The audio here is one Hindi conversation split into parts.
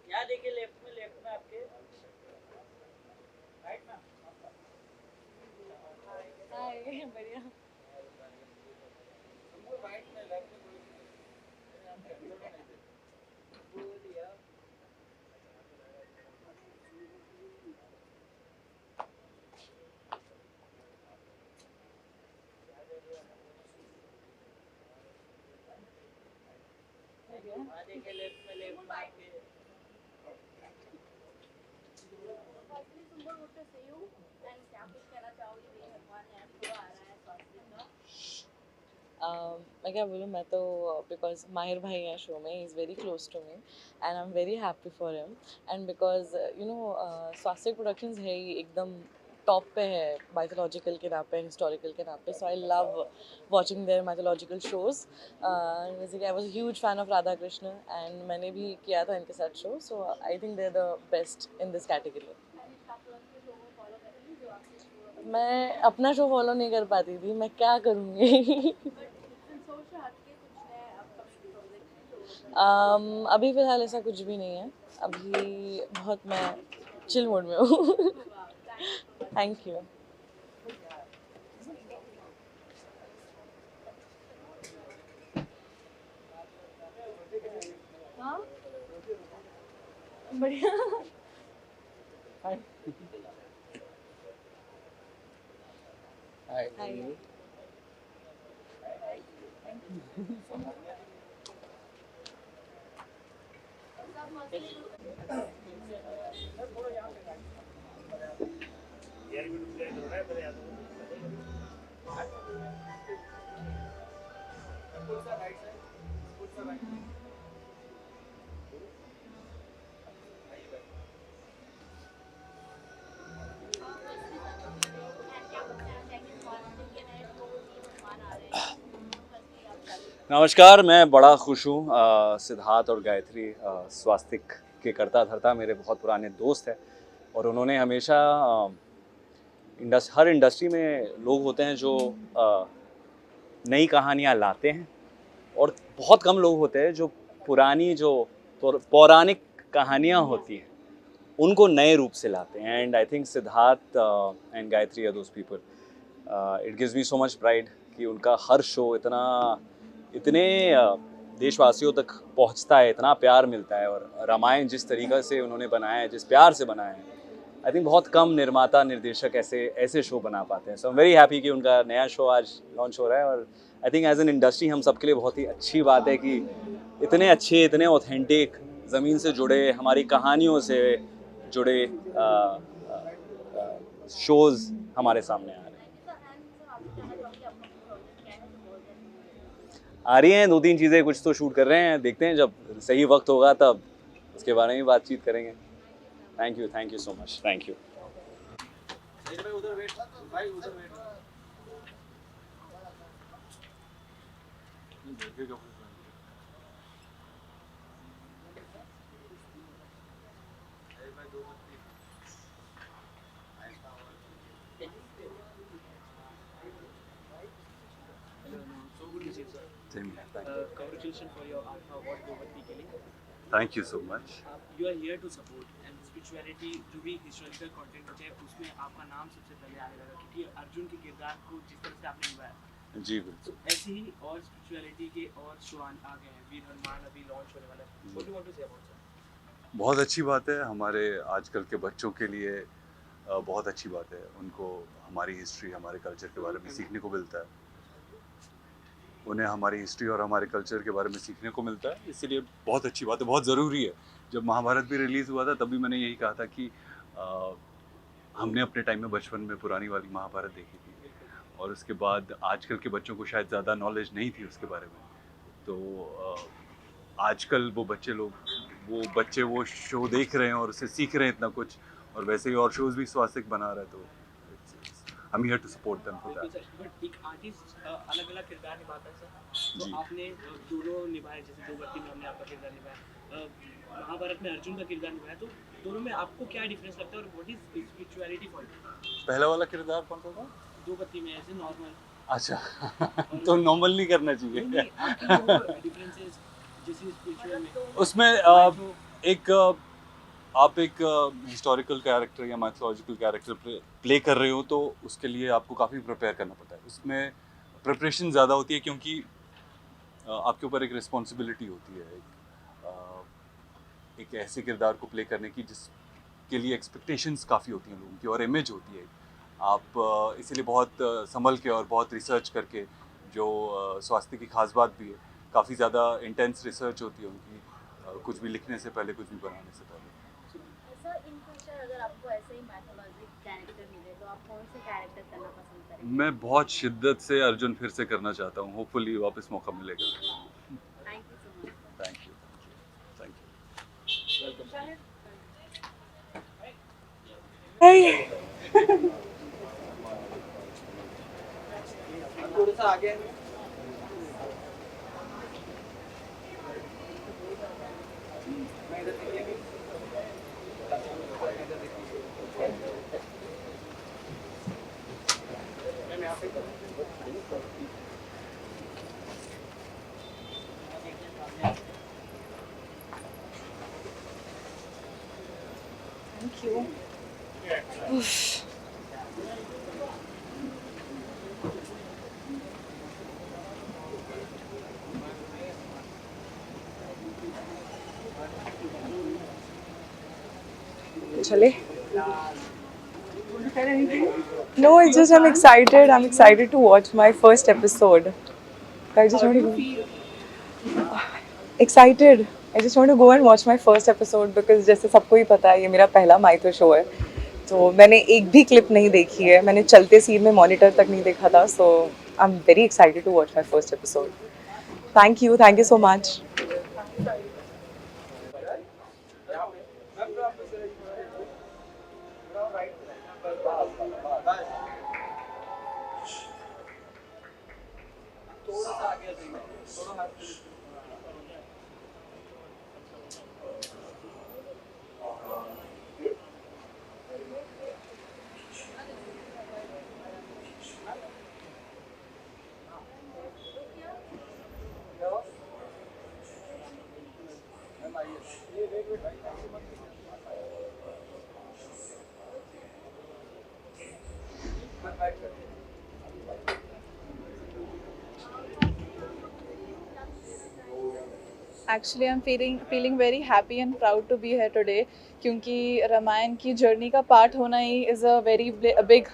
यहाँ देखिए लेफ्ट में आपके राइट में। हाय बढ़िया। राइट में लेफ्ट में बोलिए। यहाँ देखिए लेफ्ट में आपके। Firstly Sumbul would to see you and क्या कुछ कहना चाहोगे वीर हनुमान ऐप थोड़ा आ रहा है स्वास्थ्य का। मैं क्या बोलूँ, मैं तो बिकॉज माहिर भाई हैं शो में, he is very close to me and I am very happy for him and because you know Swasthya productions है ही एकदम टॉप पे है माइथोलॉजिकल के नाम पे, हिस्टोरिकल के नाम पे, so I love watching their mythological shows. Basically I was huge fan of Radha Krishna and मैंने भी किया था इनके साथ show, so I think they are the best in this category. मैं अपना शो फॉलो नहीं कर पाती थी, मैं क्या करूँगी। अभी फ़िलहाल ऐसा कुछ भी नहीं है, अभी बहुत मैं चिल मोड में हूँ। Thank you. हाँ बढ़िया। हाय हाय। नमस्कार, मैं बड़ा खुश हूँ। सिद्धार्थ और गायत्री स्वास्तिक के करता धरता मेरे बहुत पुराने दोस्त हैं और उन्होंने हमेशा हर इंडस्ट्री में लोग होते हैं जो नई कहानियाँ लाते हैं और बहुत कम लोग होते हैं जो पुरानी जो पौराणिक कहानियाँ होती हैं उनको नए रूप से लाते हैं। And I think Siddharth and Gayatri are those people. It gives me so much pride कि उनका हर शो इतने देशवासियों तक पहुंचता है, इतना प्यार मिलता है। और रामायण जिस तरीक़ा से उन्होंने बनाया है, जिस प्यार से बनाया है, आई थिंक बहुत कम निर्माता निर्देशक ऐसे शो बना पाते हैं। सो आई एम वेरी हैप्पी कि उनका नया शो आज लॉन्च हो रहा है। और I think as an industry हम सबके लिए बहुत ही अच्छी बात है कि इतने अच्छे, इतने ऑथेंटिक, ज़मीन से जुड़े, हमारी कहानियों से जुड़े शोज़ हमारे सामने आ रहे हैं। आ रही हैं 2-3 चीज़ें, कुछ तो शूट कर रहे हैं, देखते हैं जब सही वक्त होगा तब उसके बारे में बातचीत करेंगे। Thank you so much, thank you. Congratulations for your award Gomti के लिए। Thank you so much. You are here to support and spirituality जो भी historical content होते हैं उसमें आपका नाम सबसे पहले आने लगा क्योंकि अर्जुन के किरदार को जिस तरह से आपने निभाया। जी बिल्कुल। तो ऐसे ही और स्पिरिचुअलिटी के और शो आ गए हैं, वीर हनुमान अभी लॉन्च होने वाला है। What do you want to say about that? बहुत अच्छी बात है, हमारे आजकल के बच्चों के लिए बहुत अच्छी बात है। उनको हमारी हिस्ट्री, हमारे कल्चर के बारे में सीखने को मिलता है। उन्हें हमारी हिस्ट्री और हमारे कल्चर के बारे में सीखने को मिलता है, इसीलिए बहुत अच्छी बात है, बहुत ज़रूरी है। जब महाभारत भी रिलीज़ हुआ था तब भी मैंने यही कहा था कि हमने अपने टाइम में बचपन में पुरानी वाली महाभारत देखी थी और उसके बाद आजकल के बच्चों को शायद ज़्यादा नॉलेज नहीं थी उसके बारे में। तो आजकल वो बच्चे वो शो देख रहे हैं और उससे सीख रहे हैं इतना कुछ, और वैसे ही और शोज़ भी स्वास्थ्य बना रहा है। तो I'm here to support them for that. But एक आर्टिस्ट अलग-अलग किरदार निभाता है सर, तो आपने दोनों निभाए, जैसे दो भर्ती में हमने आपका किरदार निभाया, महाभारत में अर्जुन का किरदार निभाया, तो दोनों में आपको क्या डिफरेंस लगता है और what is spirituality for you? पहला वाला किरदार कौन सा था? दो पत्ती में ऐसे नॉर्मल। अच्छा तो नॉर्मल नहीं करना चाहिए। नहीं आपकी डिफरेंसेस जैसे स्पिरिचुअल में उसमें एक आप एक हिस्टोरिकल कैरेक्टर या माइथोलॉजिकल कैरेक्टर प्ले कर रहे हो तो उसके लिए आपको काफ़ी प्रिपेयर करना पड़ता है। उसमें प्रिपरेशन ज़्यादा होती है क्योंकि आपके ऊपर एक रिस्पॉन्सिबिलिटी होती है एक ऐसे किरदार को प्ले करने की जिसके लिए एक्सपेक्टेशंस काफ़ी होती हैं लोगों की और इमेज होती है। आप इसीलिए बहुत संभल के और बहुत रिसर्च करके, जो स्वास्थ्य की खास बात भी है, काफ़ी ज़्यादा इंटेंस रिसर्च होती है उनकी, कुछ भी लिखने से पहले, कुछ भी बनाने से पहले। ऐसा इन फ्यूचर अगर आपको ऐसे ही मैथोलॉजिक कैरेक्टर मिले तो आप कौन से कैरेक्टर करना पसंद करेंगे? मैं बहुत शिद्दत से अर्जुन फिर से करना चाहता हूँ। होपफुली वापस मौका मिलेगा। Thank you so much. Thank you, thank you. थोड़ा सा आगे Thank you. चले? No, it's just I'm excited. I'm excited to watch my first episode. I just want to go. Excited. I just want to go and watch my first episode because जैसे सबको ही पता है ये मेरा पहला माइथो शो है, तो मैंने एक भी क्लिप नहीं देखी है, मैंने चलते सीन में मॉनिटर तक नहीं देखा था, so I'm very excited to watch my first episode. Thank you so much. Actually, I'm feeling very happy and proud to be here today क्योंकि रामायण की जर्नी का पार्ट होना he is a very big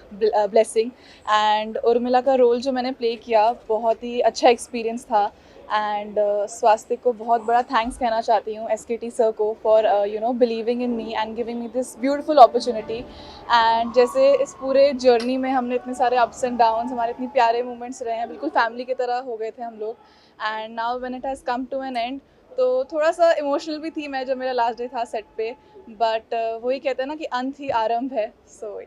blessing and Urmila का रोल जो मैंने प्ले किया बहुत ही अच्छा एक्सपीरियंस था एंड स्वास्थ्य को बहुत बड़ा थैंक्स कहना चाहती हूँ SKT सर को for believing in me and giving me this beautiful opportunity and जैसे इस पूरे जर्नी में हमने इतने सारे अप्स एंड डाउन्स, हमारे इतने प्यारे मोमेंट्स रहे हैं, बिल्कुल फैमिली की तरह हो गए थे हम लोग and now when it has come to an end तो थोड़ा सा इमोशनल भी थी मैं जब मेरा लास्ट डे था सेट पे, बट वही कहते हैं ना कि अंत ही आरंभ है, सो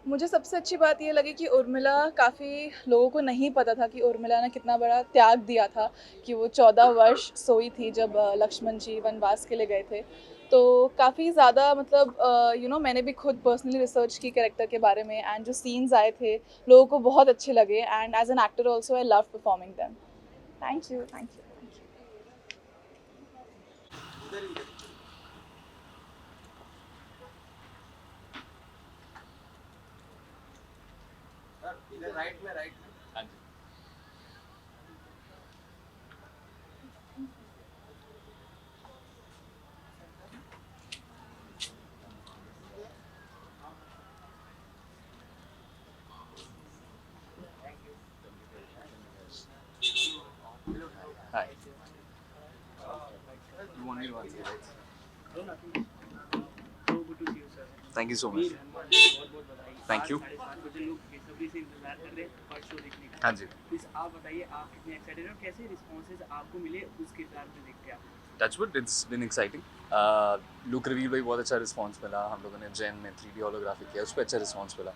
मुझे सबसे अच्छी बात ये लगी कि उर्मिला, काफ़ी लोगों को नहीं पता था कि उर्मिला ने कितना बड़ा त्याग दिया था, कि वो 14 वर्ष सोई थी जब लक्ष्मण जी वनवास के लिए गए थे। तो काफ़ी ज़्यादा मतलब मैंने भी खुद पर्सनली रिसर्च की कैरेक्टर के बारे में एंड जो सीन्स आए थे लोगों को बहुत अच्छे लगे and as an actor also I love performing them. Thank you. Right में हाँ जी। Hi. You want me to answer, right? Thank you so much. Thank you. हाँ जी। आप बताइए आप कितने एक्साइटेड हैं और कैसे रिस्पॉन्सेज आपको मिले उस किरदार में देख के? आप Touchwood, it's been exciting. Look reveal भाई बहुत अच्छा रिस्पॉन्स मिला, हम लोगों ने जेन में 3D होलोग्राफी किया, उस पर अच्छा रिस्पॉन्स मिला।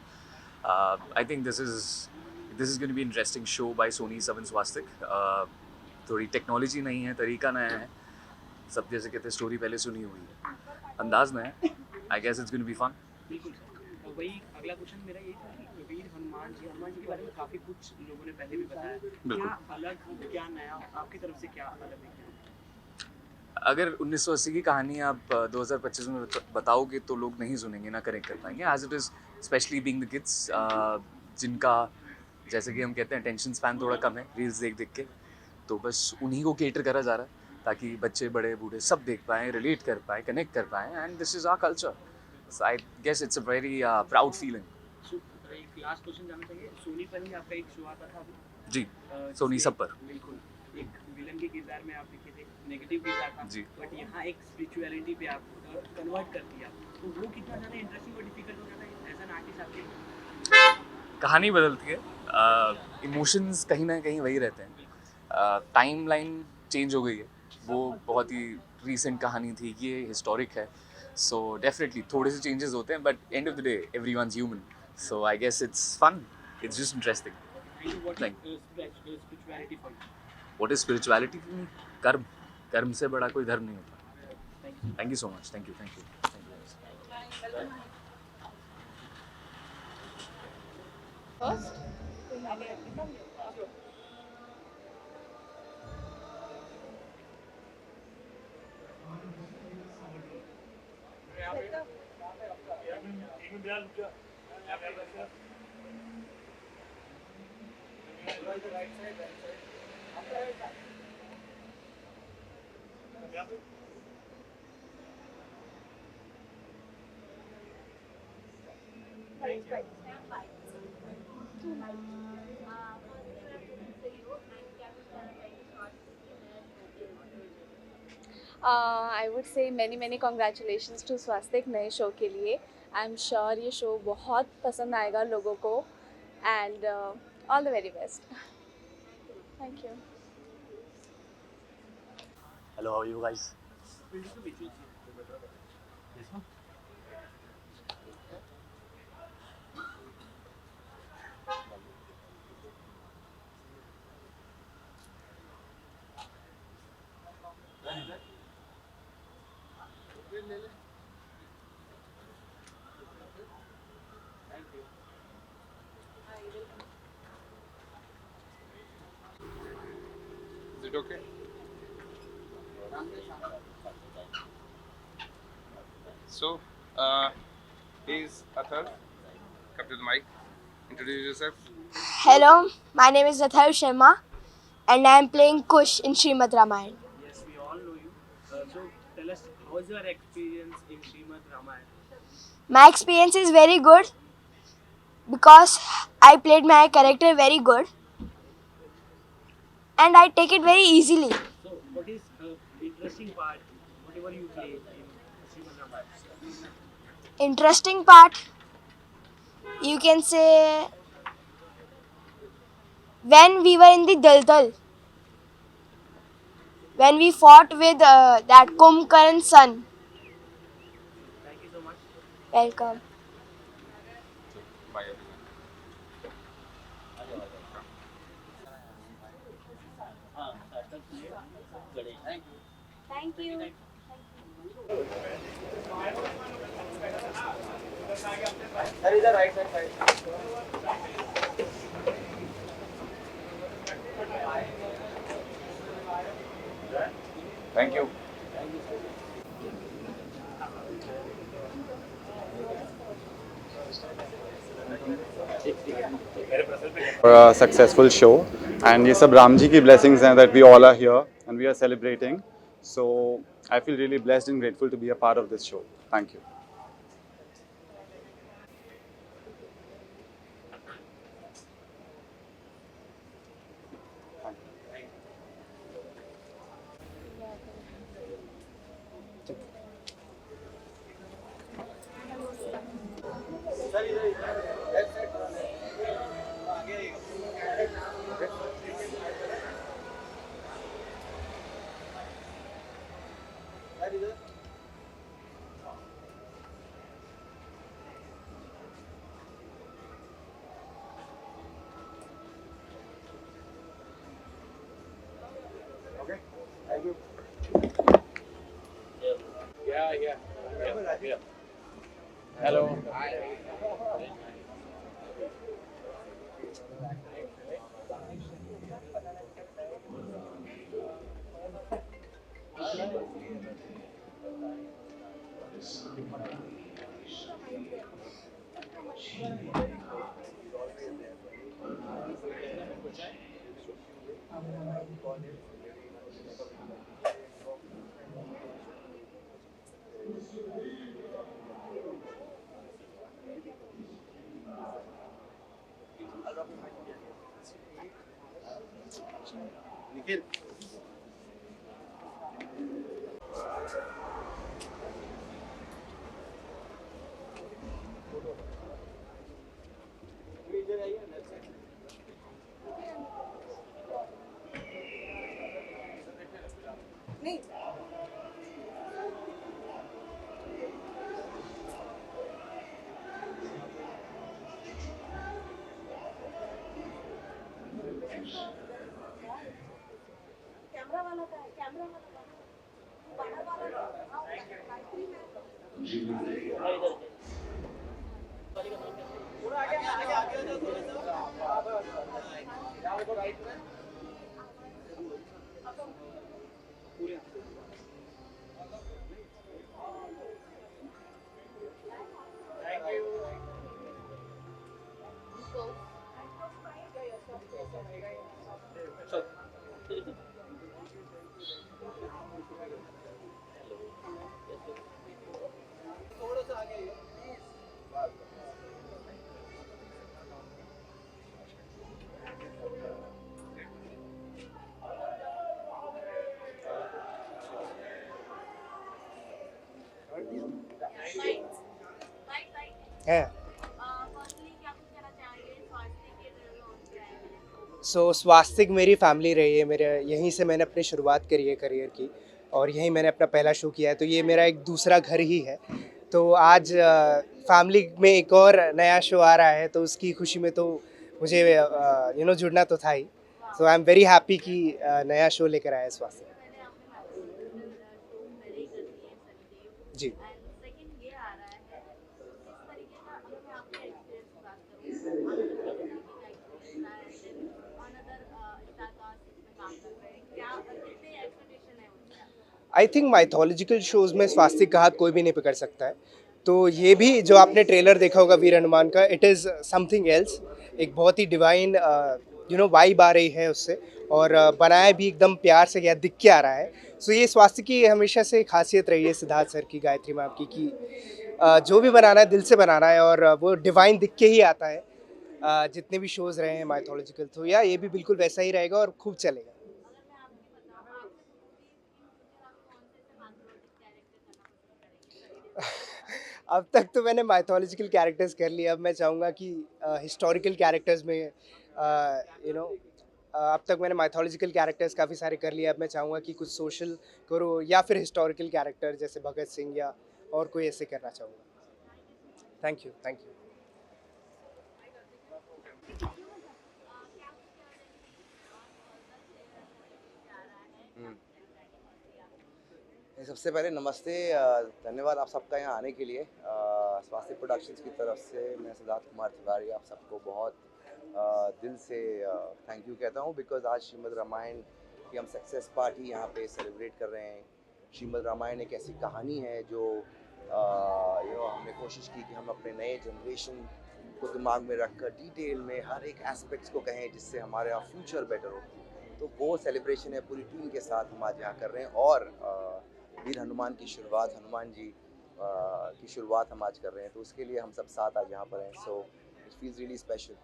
I think this is going to be interesting show by Sony SAB। थोड़ी टेक्नोलॉजी नहीं है, तरीका नया है, सब जैसे कहते हैं स्टोरी पहले सुनी हुई है, अंदाज में है। I guess it's going to be fun. बिल्कुल सर। और वही अगला क्वेश्चन मेरा ये था कि वीर हनुमान जी के बारे में काफ़ी कुछ लोगों ने पहले भी बताया, क्या अलग क्या नया आपकी तरफ से क्या अलग है? अगर 1980 की कहानी आप 2025 में बताओगे तो लोग नहीं सुनेंगे, ना कनेक्ट कर पाएंगे, as it is specially being the kids जिनका जैसे कि हम कहते हैं टेंशन स्पैन थोड़ा कम है रील्स देख देख के, तो बस उन्हीं को केटर करा जा रहा है ताकि बच्चे बड़े बूढ़े सब देख पाएँ, रिलेट कर पाएँ, कनेक्ट कर पाएँ, and this is our culture. So I guess it's a very proud feeling. एक लास्ट क्वेश्चन जानना चाहिए, सोनी पर ही आपका एक शो आता था अभी? जी, सोनी सब पर। बिल्कुल, एक विलन के किरदार में आप दिखे थे, नेगेटिव किरदार था जी। बट यहाँ एक स्पिरिचुअलिटी पे आप कन्वर्ट कर दिया, तो वो कितना ज़्यादा इंटरेस्टिंग और डिफिकल्ट हो जाता है एज एन आर्टिस्ट आपके लिए? कहानी बदलती है, इमोशंस कहीं ना कहीं वही रहते हैं, टाइम लाइन चेंज हो गई है, वो बहुत ही रीसेंट कहानी थी, ये हिस्टोरिक है, सो डेफिनेटली थोड़े से चेंजेस होते हैं, but end of the day everyone's human, so I guess it's fun, it's just interesting. Spirituality for you? What is spirituality? कर्म, कर्म से बड़ा कोई धर्म नहीं होता। Thank you so much, thank you, thank you, thank you. First? I would say many many congratulations to Swastik नए शो के लिए। आई एम श्योर ये शो बहुत पसंद आएगा लोगों को, and all the very best. Thank you. Hello, how are you guys? Is it okay? So, he's Athar. Come to the mic. Introduce yourself. Hello, my name is Athar Sharma and I am playing Kush in Srimad Ramayana. Yes, we all know you. So tell us, how was your experience in Srimad Ramayana? My experience is very good because I played my character very good and I take it very easily. So what is interesting part, whatever you play in Srimad Ramayana? Interesting part, you can say, when we were in the Daldal, when we fought with that Kumbhkarn's son. Thank you so much. Welcome. Bye everyone. Thank you. Thank you. For a successful show, and ये सब राम जी की blessings हैं that we all are here and we are celebrating. So I feel really blessed and grateful to be a part of this show. Thank you. Hello. Nikhil है। सो स्वास्तिक मेरी फैमिली रही है, मेरे यहीं से मैंने अपनी शुरुआत करी है करियर की, और यहीं मैंने अपना पहला शो किया है, तो ये मेरा एक दूसरा घर ही है। तो आज फैमिली में एक और नया शो आ रहा है, तो उसकी खुशी में तो मुझे जुड़ना तो था ही। सो आई एम वेरी हैप्पी कि नया शो लेकर आया है स्वास्तिक जी। आई थिंक माइथोलॉजिकल शोज़ में स्वास्तिक का हाथ कोई भी नहीं पकड़ सकता है। तो ये भी जो आपने ट्रेलर देखा होगा वीर हनुमान का, इट इज़ समथिंग एल्स। एक बहुत ही डिवाइन वाइब आ रही है उससे, और बनाया भी एकदम प्यार से गया, दिख के आ रहा है। सो ये स्वास्तिक की हमेशा से खासियत रही है, सिद्धार्थ सर की, गायत्री मैम की, कि जो भी बनाना है दिल से बनाना है, और वो डिवाइन दिख के ही आता है। जितने भी शोज़ रहे हैं माइथोलॉजिकल, तो या ये भी बिल्कुल वैसा ही रहेगा और खूब चलेगा। अब तक तो मैंने माइथोलॉजिकल कैरेक्टर्स कर लिए, अब मैं चाहूँगा कि हिस्टोरिकल कैरेक्टर्स में अब तक मैंने माइथोलॉजिकल कैरेक्टर्स काफ़ी सारे कर लिए, अब मैं चाहूँगा कि कुछ सोशल करो या फिर हिस्टोरिकल कैरेक्टर जैसे भगत सिंह या और कोई ऐसे करना चाहूँगा। Thank you, thank you. सबसे पहले नमस्ते, धन्यवाद आप सबका यहाँ आने के लिए। स्वास्थ्य प्रोडक्शंस की तरफ से मैं सिद्धार्थ कुमार तिवारी आप सबको बहुत दिल से थैंक यू कहता हूँ, बिकॉज आज श्रीमद् रामायण की हम सक्सेस पार्टी यहाँ पे सेलिब्रेट कर रहे हैं। श्रीमद् रामायण एक ऐसी कहानी है जो हमने कोशिश की कि हम अपने नए जनरेशन को दिमाग में रखकर डिटेल में हर एक एस्पेक्ट्स को कहें जिससे हमारा फ्यूचर बेटर हो। तो वो सेलिब्रेशन है पूरी टीम के साथ हम आज यहाँ कर रहे हैं, और वीर हनुमान की शुरुआत, हनुमान जी की शुरुआत हम आज कर रहे हैं, तो उसके लिए हम सब साथ आज यहाँ पर हैं। So it feels really special.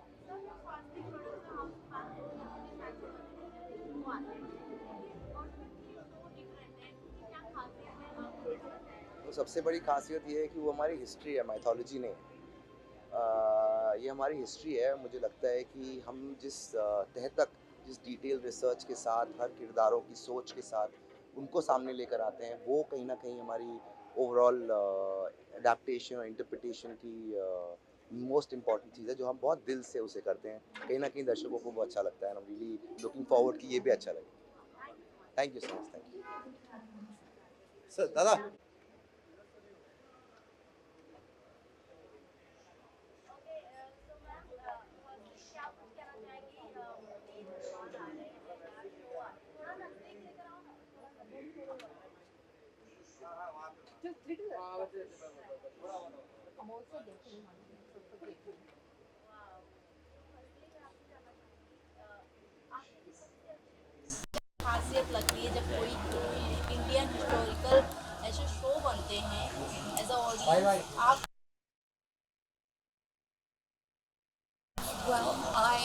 तो सबसे बड़ी खासियत ये है कि वो हमारी हिस्ट्री है, माइथोलॉजी नहीं। ये हमारी हिस्ट्री है। मुझे लगता है कि हम जिस तह तक, जिस डिटेल रिसर्च के साथ, हर किरदारों की सोच के साथ उनको सामने लेकर आते हैं, वो कहीं ना कहीं हमारी ओवरऑल अडेप्टेशन और इंटरप्रिटेशन की मोस्ट इम्पॉर्टेंट चीज़ है, जो हम बहुत दिल से उसे करते हैं। कहीं ना कहीं दर्शकों को वो अच्छा लगता है, I am really looking forward कि ये भी अच्छा लगे। Thank you so much. Thank you sir. दादा खासियत लगती है जब कोई इंडियन हिस्टोरिकल ऐसे शो बनते हैं एज अ ऑडियंस आप? Well, I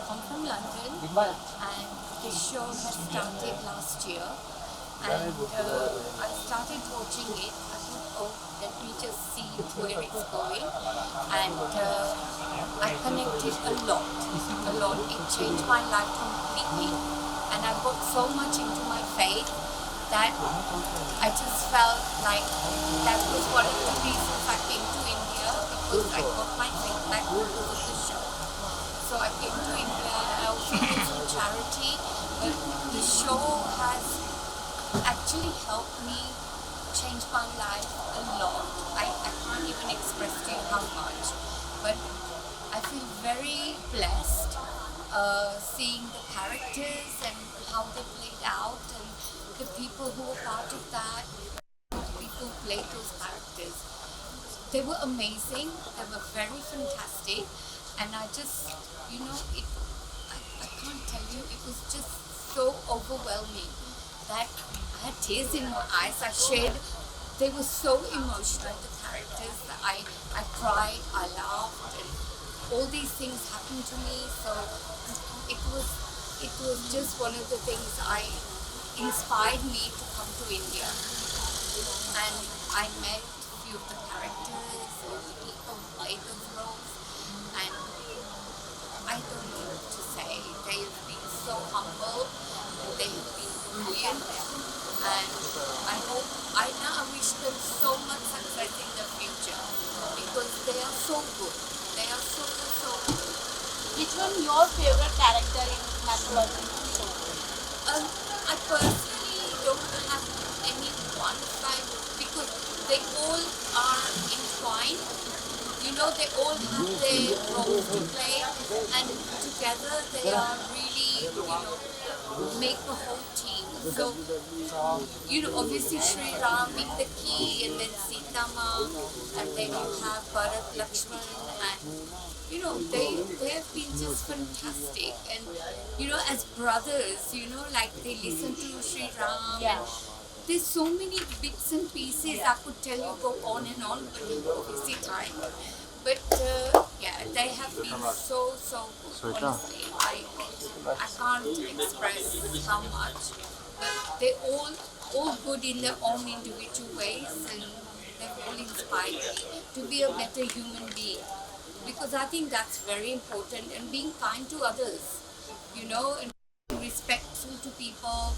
come from London, and this show has started last year, and I started watching it. I thought, oh, let me just see where it's going, and I connected a lot. It changed my life completely, and I got so much into my faith that I just felt like that was one of the reasons I came to India, because I got my faith back because of the show. So I came to India. I also did some charity, but the show has actually helped me change my life a lot. I can't even express to you how much, but I feel very blessed seeing the characters and how they played out, and the people who were part of that, people who played those characters. They were amazing. They were very fantastic, and I just, I can't tell you. It was just so overwhelming that I had tears in my eyes. I shared. They were so emotional. The characters. I cried. I laughed, and all these things happened to me. So it was just one of the things inspired me to come to India, and I met a few of the characters, all the people who played those roles, and I don't know what to say. They have been so humble, they have been brilliant, and I wish them so much success in the future, because they are so good. They are so good. Which one your favorite character in mythological show? I personally don't have any one side, because they all are entwined. They all have their roles to play, and together they are really, make a whole team. So, obviously Sri Ram being the key, and then Sita Ma, and then you have Bharat Lakshman, and they have been just fantastic. And as brothers, like they listen to Sri Ram. Yeah. And there's so many bits and pieces I could tell you, go on and on, but obviously time. But yeah, they have been so good. Honestly, I can't express how much. But they're all good in their own individual ways, and they've all inspired me to be a better human being. Because I think that's very important, and being kind to others, and being respectful to people,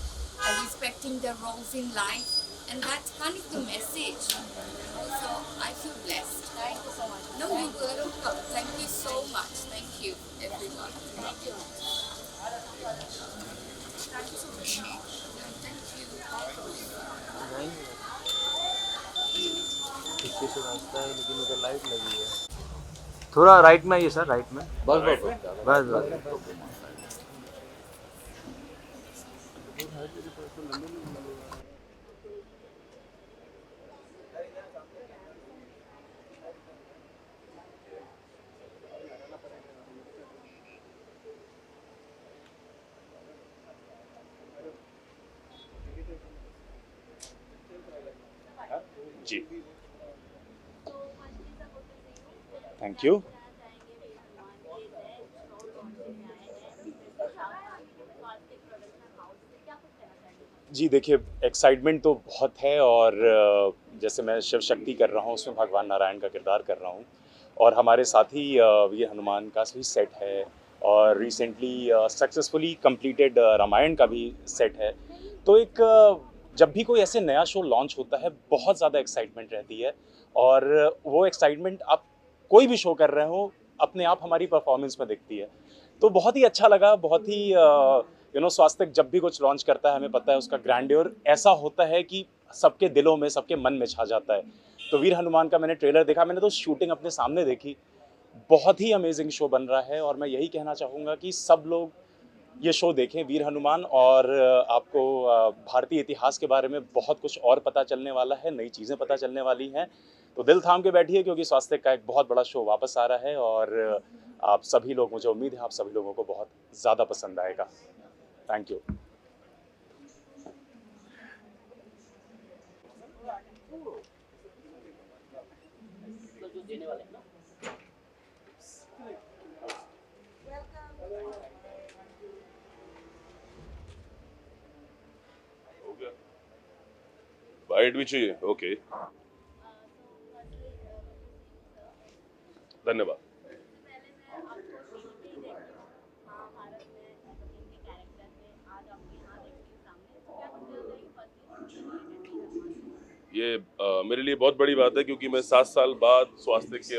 and respecting their roles in life, and that's kind of the message. So I feel blessed. Thank you so much. No, you're welcome. Thank you so much. Thank you, everyone. Thank you. Thank you so much. Thank you. पीछे से रास्ता है, लेकिन उधर लाइट लगी है। थोड़ा राइट में आइए सर, राइट में। बस। जी, थैंक यू। जी देखिए, एक्साइटमेंट तो बहुत है, और जैसे मैं शिव शक्ति कर रहा हूँ, उसमें भगवान नारायण का किरदार कर रहा हूँ, और हमारे साथ ही वीर हनुमान का भी सेट है, और रिसेंटली सक्सेसफुली कंप्लीटेड रामायण का भी सेट है। तो एक जब भी कोई ऐसे नया शो लॉन्च होता है, बहुत ज़्यादा एक्साइटमेंट रहती है, और वो एक्साइटमेंट आप कोई भी शो कर रहे हो, अपने आप हमारी परफॉर्मेंस में दिखती है। तो बहुत ही अच्छा लगा, बहुत ही स्वास्थ्य जब भी कुछ लॉन्च करता है, हमें पता है उसका ग्रैंडियर ऐसा होता है कि सबके दिलों में, सबके मन में छा जाता है। तो वीर हनुमान का मैंने ट्रेलर देखा, मैंने तो शूटिंग अपने सामने देखी, बहुत ही अमेजिंग शो बन रहा है, और मैं यही कहना चाहूँगा कि सब लोग ये शो देखें वीर हनुमान, और आपको भारतीय इतिहास के बारे में बहुत कुछ और पता चलने वाला है, नई चीज़ें पता चलने वाली हैं। तो दिल थाम के बैठिए, क्योंकि स्वास्थ्य का एक बहुत बड़ा शो वापस आ रहा है, और आप सभी लोग, मुझे उम्मीद है आप सभी लोगों को बहुत ज़्यादा पसंद आएगा। Thank you. बाइट भी चाहिए? ओके, धन्यवाद। ये मेरे लिए बहुत बड़ी बात है, क्योंकि मैं 7 साल बाद स्वास्थ्य के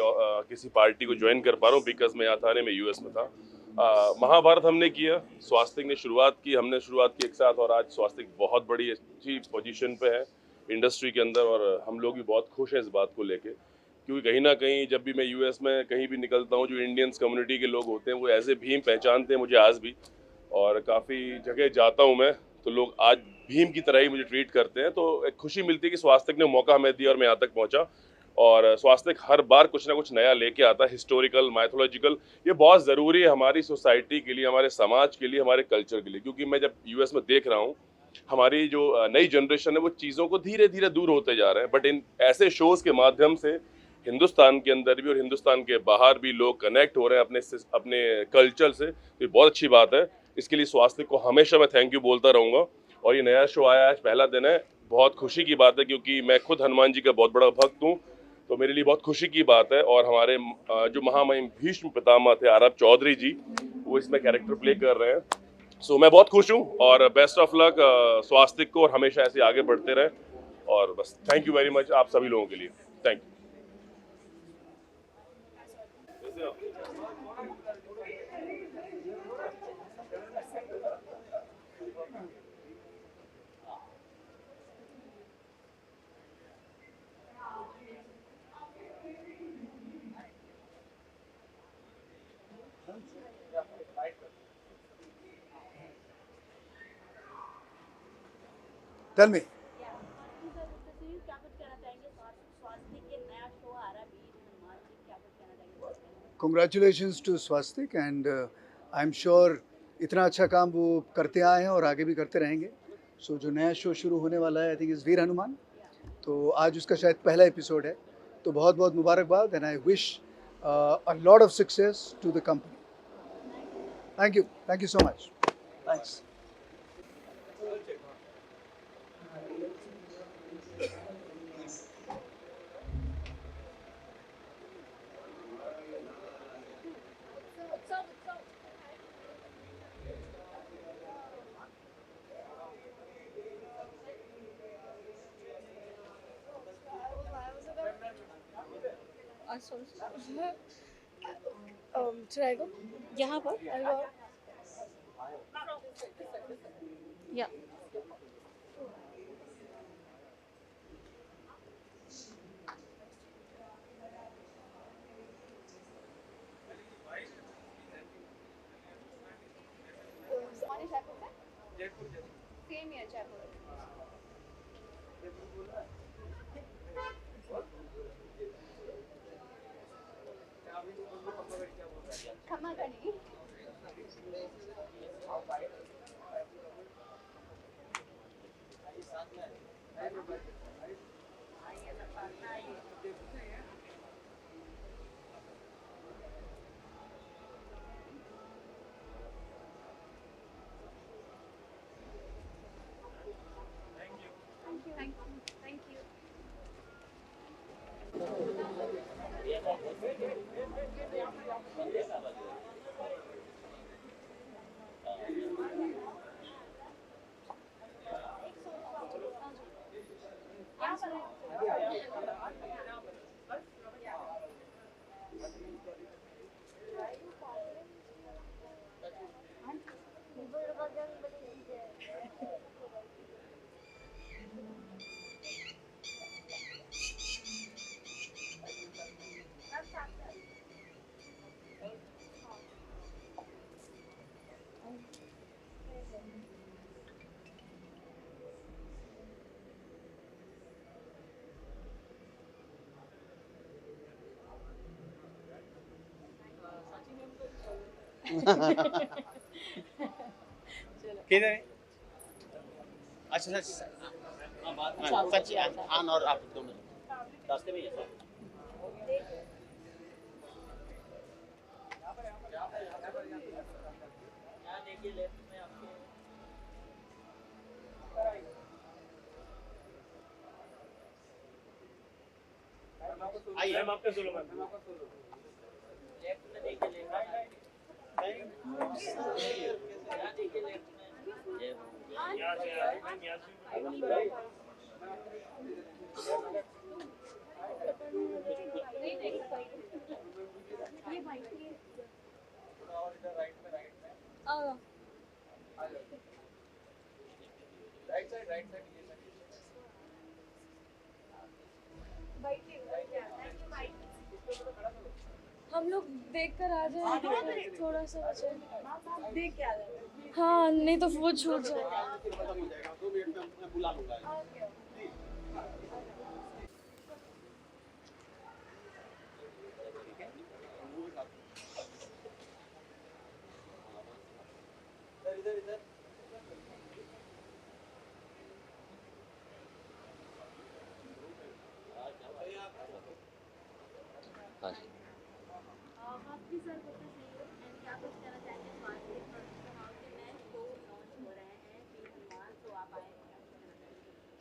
किसी पार्टी को ज्वाइन कर पा रहा हूँ, बिकॉज मैं यहाँ था नहीं, मैं यूएस में था। महाभारत हमने किया, स्वास्थ्य ने शुरुआत की, हमने शुरुआत की एक साथ, और आज स्वास्थ्य बहुत बड़ी अच्छी पोजीशन पे है इंडस्ट्री के अंदर, और हम लोग भी बहुत खुश हैं इस बात को लेके, क्योंकि कहीं ना कहीं जब भी मैं यूएस में कहीं भी निकलता हूँ, जो इंडियंस कम्युनिटी के लोग होते हैं वो एज ए भीम पहचानते हैं मुझे आज भी, और काफ़ी जगह जाता हूँ मैं तो लोग आज भीम की तरह ही मुझे ट्रीट करते हैं। तो एक खुशी मिलती है कि स्वास्थ्य ने मौका हमें दिया और मैं यहाँ तक पहुँचा, और स्वास्थ्य हर बार कुछ ना कुछ नया लेके आता है, हिस्टोरिकल, माइथोलॉजिकल। ये बहुत ज़रूरी है हमारी सोसाइटी के लिए, हमारे समाज के लिए, हमारे कल्चर के लिए, क्योंकि मैं जब यूएस में देख रहा हूँ हमारी जो नई जनरेशन है वो चीज़ों को धीरे धीरे दूर होते जा रहे हैं, बट इन ऐसे शोज़ के माध्यम से हिंदुस्तान के अंदर भी और हिंदुस्तान के बाहर भी लोग कनेक्ट हो रहे हैं अपने कल्चर से। ये बहुत अच्छी बात है, इसके लिए स्वास्थ्य को हमेशा मैं थैंक यू बोलता रहूँगा। और ये नया शो आया, आज पहला दिन है, बहुत खुशी की बात है, क्योंकि मैं खुद हनुमान जी का बहुत बड़ा भक्त हूँ, तो मेरे लिए बहुत खुशी की बात है। और हमारे जो महामहिम भीष्म पितामह थे अरब चौधरी जी, वो इसमें कैरेक्टर प्ले कर रहे हैं। सो मैं बहुत खुश हूँ, और बेस्ट ऑफ लक स्वास्थ्य को, और हमेशा ऐसे आगे बढ़ते रहें। और बस थैंक यू वेरी मच आप सभी लोगों के लिए, thank you. Tell me. Congratulations to Swastik, and I'm sure इतना अच्छा काम वो करते आए हैं और आगे भी करते रहेंगे। सो जो नया शो शुरू होने वाला है, आई थिंक इज़ वीर हनुमान, तो आज उसका शायद पहला एपिसोड है, तो बहुत बहुत मुबारकबाद, and I wish a lot of success to the company. Thank you so much, thanks. Should I go? यहाँ पर? I'll go. Yeah. Same here, Jaipur. Khanna का नहीं। Thank you. किधर है? अच्छा सच आन और आप दोनों रास्ते में ही है सर। आइए मैम आपका सोलो मैम। हम लोग देख कर आ जाए, थोड़ा सा बचे देख के आ जाए। हाँ नहीं तो वो छूट जाए। हाँ जी।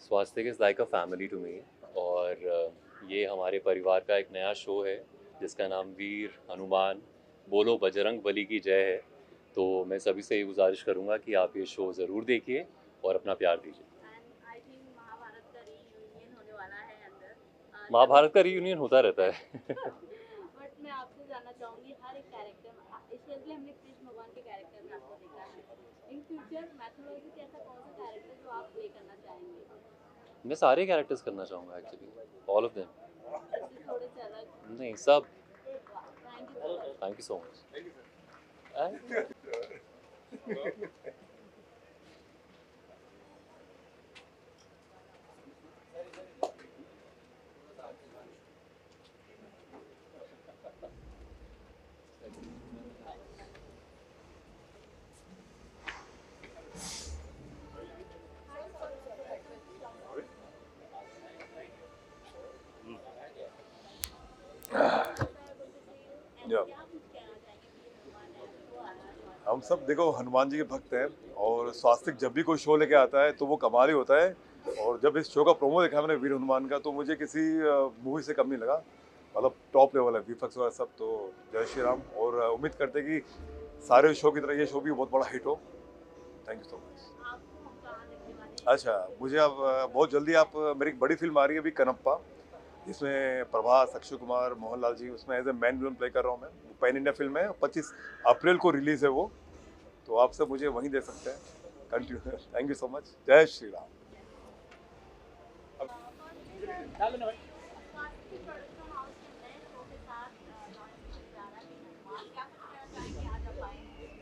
Swasthya is like a family to me और ये हमारे परिवार का एक नया शो है जिसका नाम वीर हनुमान बोलो बजरंग बली की जय है। तो मैं सभी से ये गुजारिश करूँगा कि आप ये शो ज़रूर देखिए और अपना प्यार दीजिए। महाभारत का रीयूनियन होता रहता है। बट मैं आपसे जानना चाहूँगी हर एक कैरेक्टर स्पेशली हमने कृष्ण भगवान के कैरेक्टर में आपको देखा है। इन फ्यूचर मैथोलॉजी के ऐसा कौन सा कैरेक्टर जो आप प्ले करना चाहेंगे? मैं सारे कैरेक्टर्स करना चाहूँगा एक्चुअली, ऑल ऑफ देम। थोड़े से अलग? नहीं सब। Thank you so much. हम सब देखो हनुमान जी के भक्त हैं और स्वास्तिक जब भी कोई शो लेके आता है तो वो कमाल ही होता है। और जब इस शो का प्रोमो देखा मैंने वीर हनुमान का तो मुझे किसी मूवी से कम नहीं लगा, मतलब टॉप लेवल है वीएफएक्स वगैरह सब। तो जय श्री राम और उम्मीद करते कि सारे शो की तरह ये शो भी बहुत बड़ा हिट हो। Thank you so much. अच्छा मुझे अब बहुत जल्दी आप मेरी एक बड़ी फिल्म आ रही है अभी कनप्पा, जिसमें प्रभास, अक्षय कुमार, मोहनलाल जी उसमें as a man villain play कर रहा हूँ मैं। पैन इंडिया फिल्म है, 25 अप्रैल को रिलीज है वो, तो आप सब मुझे वहीं दे सकते हैं। Continue. Thank you so much. जय श्री राम।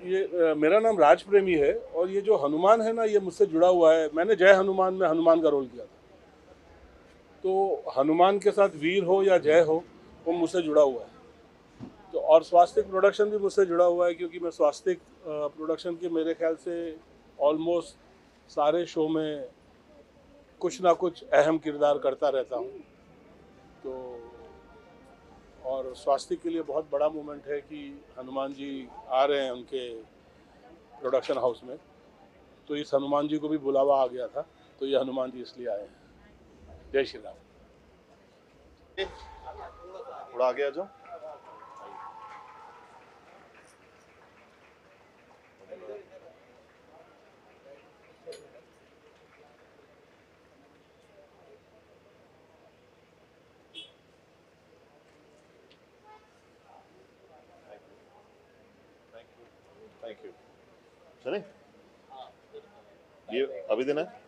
ये मेरा नाम राज प्रेमी है और ये जो हनुमान है ना ये मुझसे जुड़ा हुआ है। मैंने जय हनुमान में हनुमान का रोल किया था, तो हनुमान के साथ वीर हो या जय हो वो मुझसे जुड़ा हुआ है। तो और स्वास्तिक प्रोडक्शन भी मुझसे जुड़ा हुआ है क्योंकि मैं स्वास्तिक प्रोडक्शन के मेरे ख्याल से ऑलमोस्ट सारे शो में कुछ ना कुछ अहम किरदार करता रहता हूँ। तो और स्वास्तिक के लिए बहुत बड़ा मोमेंट है कि हनुमान जी आ रहे हैं उनके प्रोडक्शन हाउस में, तो इस हनुमान जी को भी बुलावा आ गया था, तो ये हनुमान जी इसलिए आए हैं। जय श्री राम। थोड़ा आगे आ जाओ। Thank you. चले ये अभी देना है।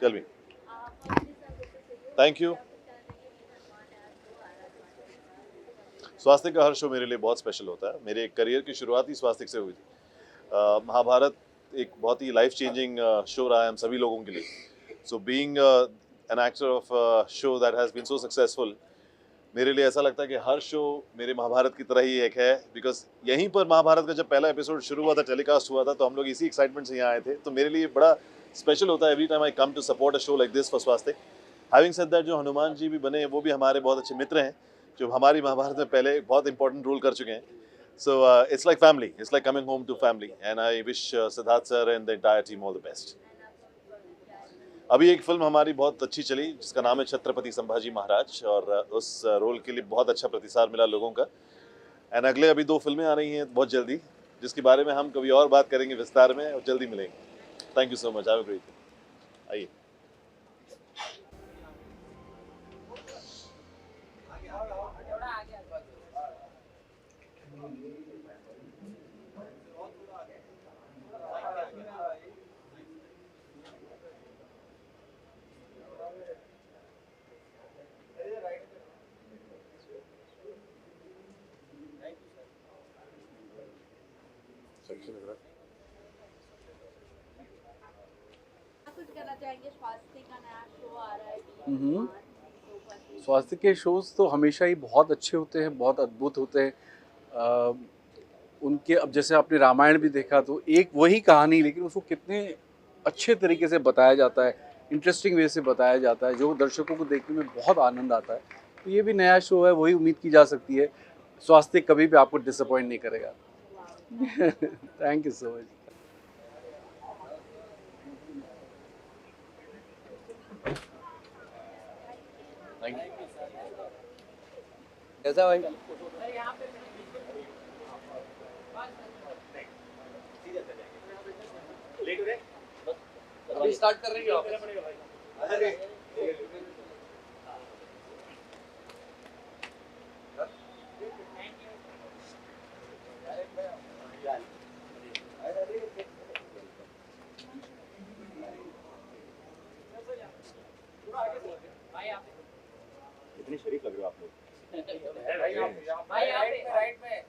चल भी। Thank you. स्वास्तिक का हर शो मेरे लिए बहुत स्पेशल होता है। मेरे करियर की शुरुआत ही स्वास्तिक से हुई थी। महाभारत एक बहुत ही लाइफ चेंजिंग शो रहा है हम सभी लोगों के लिए। So being an actor of show that has been so successful, मेरे लिए ऐसा लगता है कि हर शो मेरे महाभारत की तरह ही एक है, बिकॉज यहीं पर महाभारत का जब पहला एपिसोड शुरू हुआ था, टेलीकास्ट हुआ था, तो हम लोग इसी एक्साइटमेंट से यहाँ आए थे। तो मेरे लिए बड़ा स्पेशल होता है every time I come to support a show like this for Swastik. Having said that, जो हनुमान जी भी बने वो भी हमारे बहुत अच्छे मित्र हैं, जो हमारी महाभारत में पहले बहुत इंपॉर्टेंट रोल कर चुके हैं। So it's like family, it's like coming home to family, and I wish Siddharth sir and the entire team all the best. अभी एक फिल्म हमारी बहुत अच्छी चली जिसका नाम है छत्रपति संभाजी महाराज, और उस रोल के लिए बहुत अच्छा प्रतिसाद मिला लोगों का। एंड अगले अभी 2 फिल्में आ रही हैं बहुत जल्दी, जिसके बारे में हम कभी और बात करेंगे विस्तार में, और जल्दी मिलेंगे। Thank you so much, have a great day. आइए। कुछ कहना चाहेंगे, स्वास्थ्य का नया शो आ रहा है। स्वास्थ्य के शोज़ तो हमेशा ही बहुत अच्छे होते हैं, बहुत अद्भुत होते हैं। उनके अब जैसे आपने रामायण भी देखा, तो एक वही कहानी, लेकिन उसको कितने अच्छे तरीके से बताया जाता है, इंटरेस्टिंग वे से बताया जाता है, जो दर्शकों को देखने में बहुत आनंद आता है। तो ये भी नया शो है, वही उम्मीद की जा सकती है। स्वास्थ्य कभी भी आपको डिसअपॉइंट नहीं करेगा। Thank you so much. Thank you. कैसा भाई? अभी स्टार्ट कर रही हो आप? इतनी शरीफ लग रहे हो आप लोग। भाई राइट में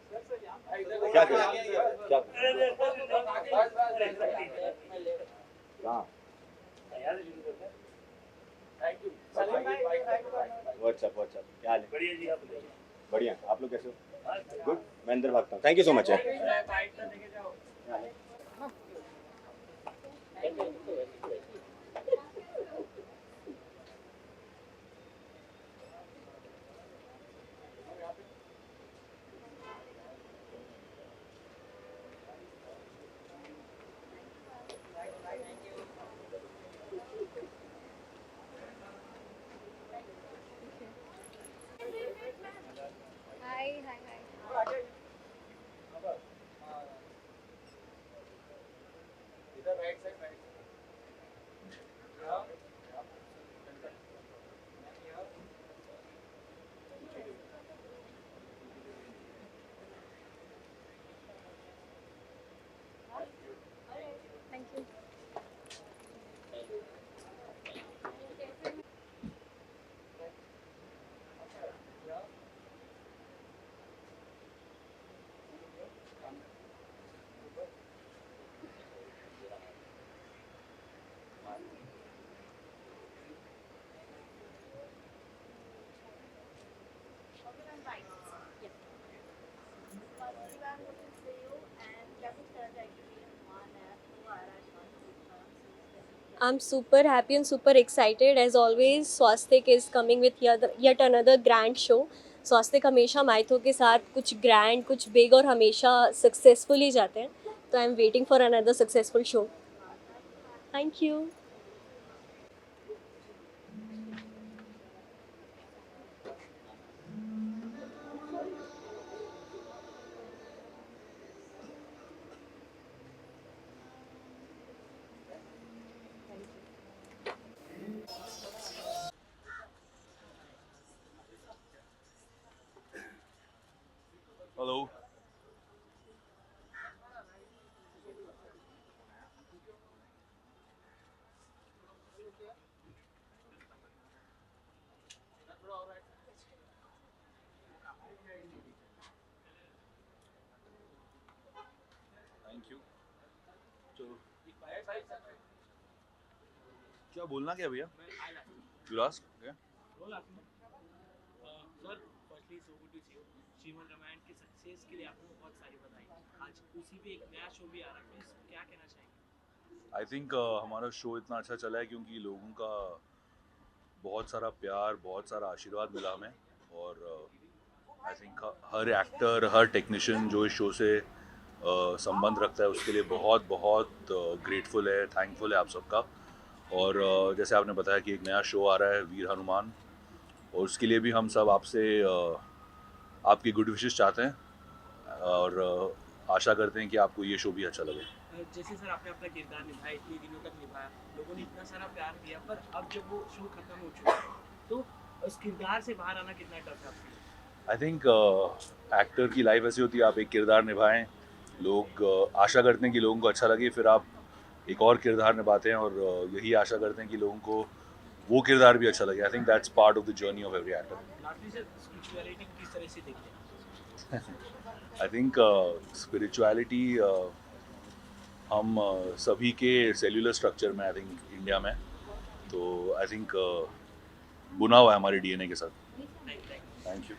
क्या क्या कहाँ? Thank you. व्हाट्सएप क्या हाल है? बढ़िया जी, आप बताइए। बढ़िया, आप लोग कैसे हो? गुड। मैं अंदर भागता हूँ। Thank you so much. I'm super happy and super excited as always. Swastik is coming with yet another grand show. Swastik हमेशा माइथो के साथ कुछ grand, कुछ big और हमेशा successful ही जाते हैं. तो I'm waiting for another successful show. Thank you. Hello. Thank you. चलो, क्या बोलना क्या भैया? You last? Firstly so good to see you. Shrimad Ramayan की सक्सेस के लिए आपको बहुत सारी बधाई। आज उसी पे एक नया शो भी आ रहा है, तो क्या कहना चाहेंगे? आई थिंक हमारा शो इतना अच्छा चला है क्योंकि लोगों का बहुत सारा प्यार, बहुत सारा आशीर्वाद मिला हमें। और I think her actor, her technician जो इस शो से संबंध रखता है उसके लिए बहुत बहुत ग्रेटफुल है, थैंकफुल है आप सबका। और जैसे आपने बताया कि एक नया शो आ रहा है वीर हनुमान, और उसके लिए भी हम सब आपसे आपकी गुड विशेस चाहते हैं और आशा करते हैं कि आपको ये शो भी अच्छा लगे। जैसे सर आपने अपना किरदार निभाया, इतने दिनों तक निभाया, लोगों ने इतना सारा प्यार दिया, पर अब जब वो शो खत्म हो चुका है तो उस किरदार से बाहर आना कितना टफ है आपके लिए? आई थिंक एक्टर की लाइफ ऐसी होती है, आप एक किरदार निभाएं, लोग आशा करते हैं कि लोगों को अच्छा लगे, फिर आप एक और किरदार निभाते हैं और यही आशा करते हैं कि लोगों को वो किरदार भी अच्छा लगे। I think that's part of the journey of every actor. Lastly sir, spirituality किस तरह से देखते हैं? आई थिंक स्पिरिचुअलिटी हम सभी के सेल्यूलर स्ट्रक्चर में, आई थिंक इंडिया में, तो आई थिंक बुना हुआ है हमारे डीएनए के साथ। Thank you.